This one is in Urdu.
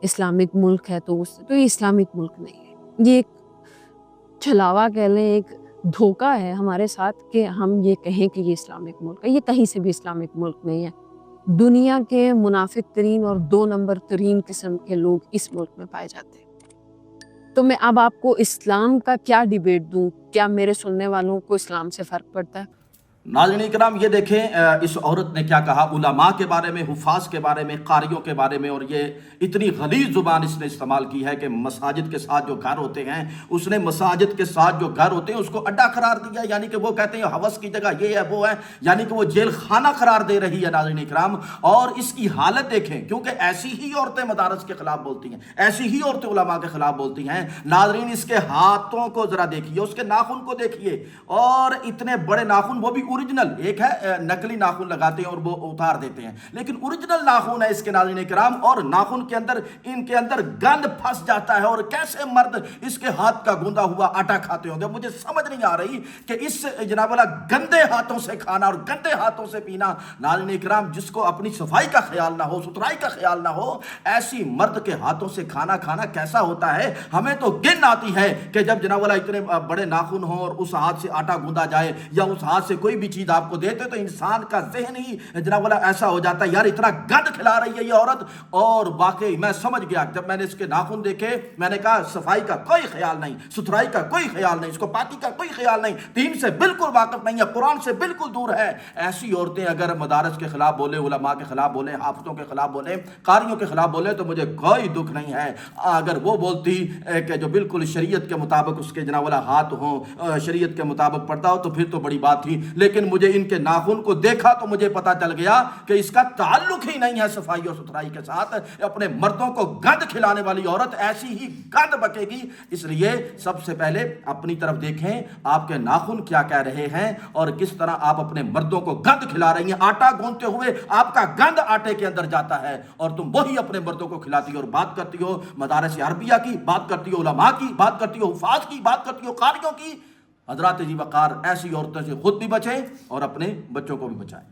اسلامک ملک ہے تو یہ اسلامک ملک نہیں ہے، یہ ایک چھلاوا کہہ لیں، ایک دھوکہ ہے ہمارے ساتھ کہ ہم یہ کہیں کہ یہ اسلامک ملک ہے۔ یہ کہیں سے بھی اسلامک ملک نہیں ہے۔ دنیا کے منافق ترین اور 2 نمبر ترین قسم کے لوگ اس ملک میں پائے جاتے ہیں۔ تو میں اب آپ کو اسلام کا کیا ڈیبیٹ دوں؟ کیا میرے سننے والوں کو اسلام سے فرق پڑتا ہے؟ ناظرین اکرام، یہ دیکھیں اس عورت نے کیا کہا علماء کے بارے میں، حفاظ کے بارے میں، قاریوں کے بارے میں، اور یہ اتنی غلیظ زبان اس نے استعمال کی ہے کہ مساجد کے ساتھ جو گھر ہوتے ہیں، اس نے مساجد کے ساتھ جو گھر ہوتے ہیں اس کو اڈا قرار دیا، یعنی کہ وہ کہتے ہیں ہوس کی جگہ یہ ہے وہ ہے، یعنی کہ وہ جیل خانہ قرار دے رہی ہے ناظرین اکرام۔ اور اس کی حالت دیکھیں، کیونکہ ایسی ہی عورتیں مدارس کے خلاف بولتی ہیں، ایسی ہی عورتیں علماء کے خلاف بولتی ہیں۔ ناظرین اس کے ہاتھوں کو ذرا دیکھیے، اس کے ناخن کو دیکھیے، اور اتنے بڑے ناخن، وہ بھی اوریجنل، ایک ہے نقلی ناخن لگاتے ہیں اور وہ اتار دیتے ہیں، لیکن اوریجنل ناخن ہے اس کے ناظرین اکرام، اور ناخن کے اندر ان کے اندر گند پھنس جاتا ہے۔ اور کیسے مرد اس کے ہاتھ کا گوندا ہوا آٹا کھاتے ہوں گے؟ مجھے سمجھ نہیں آ رہی کہ اس جناب والا گندے ہاتھوں سے کھانا اور گندے ہاتھوں سے پینا، ناظرین اکرام، جس کو اپنی صفائی کا خیال نہ ہو، ستھرائی کا خیال نہ ہو، ایسی مرد کے ہاتھوں سے کھانا کھانا کیسا ہوتا ہے؟ ہمیں تو گن آتی ہے کہ جب جناب والا اتنے بڑے ناخن ہوں اور اس ہاتھ سے آٹا گوندا جائے یا اس ہاتھ سے کوئی بھی چیز آپ کو دیتے تو انسان کا ذہن ہی جناب والا ایسا ہو جاتا ہے، یار اتنا گند کھلا رہی ہے یہ عورت۔ اور واقعی میں سمجھ گیا جب میں نے اس کے ناخن دیکھے، میں نے کہا صفائی کا کوئی خیال نہیں، ستھرائی کا کوئی خیال نہیں، اس کو پاکی کا کوئی خیال نہیں، دین سے بالکل واقف نہیں ہے، قرآن سے بالکل دور ہے۔ ایسی عورتیں اگر مدارس کے خلاف بولے، علماء کے خلاف بولے، حافظوں کے خلاف بولے، قاریوں کے خلاف بولے تو مجھے کوئی دکھ نہیں ہے۔ اگر وہ بولتی کہ جو بالکل شریعت کے مطابق اس کے جناب والا ہاتھ ہوں، شریعت کے مطابق پڑتا ہو، تو پھر تو بڑی بات تھی، لیکن مجھے ان کے ناخن کو دیکھا تو مجھے پتا چل گیا کہ اس کا تعلق ہی نہیں ہے صفائی اور ستھرائی کے ساتھ۔ اپنے مردوں کو گند کھلانے والی عورت ایسی ہی گند بکے گی۔ اس لیے سب سے پہلے اپنی طرف دیکھیں، آپ کے ناخن کیا کہہ رہے ہیں اور کس طرح آپ اپنے مردوں کو گند کھلا رہی ہیں۔ آٹا گوندتے ہوئے آپ کا گند آٹے کے اندر جاتا ہے اور تم وہی اپنے مردوں کو کھلاتی ہو، اور بات کرتی ہو مدارس عربیہ کی، بات کرتی ہو علماء کی، بات کرتی ہو حفاظ کی، بات کرتی ہو قاریوں کی۔ حضرات جی وقار، ایسی عورتوں سے خود بھی بچیں اور اپنے بچوں کو بھی بچائیں۔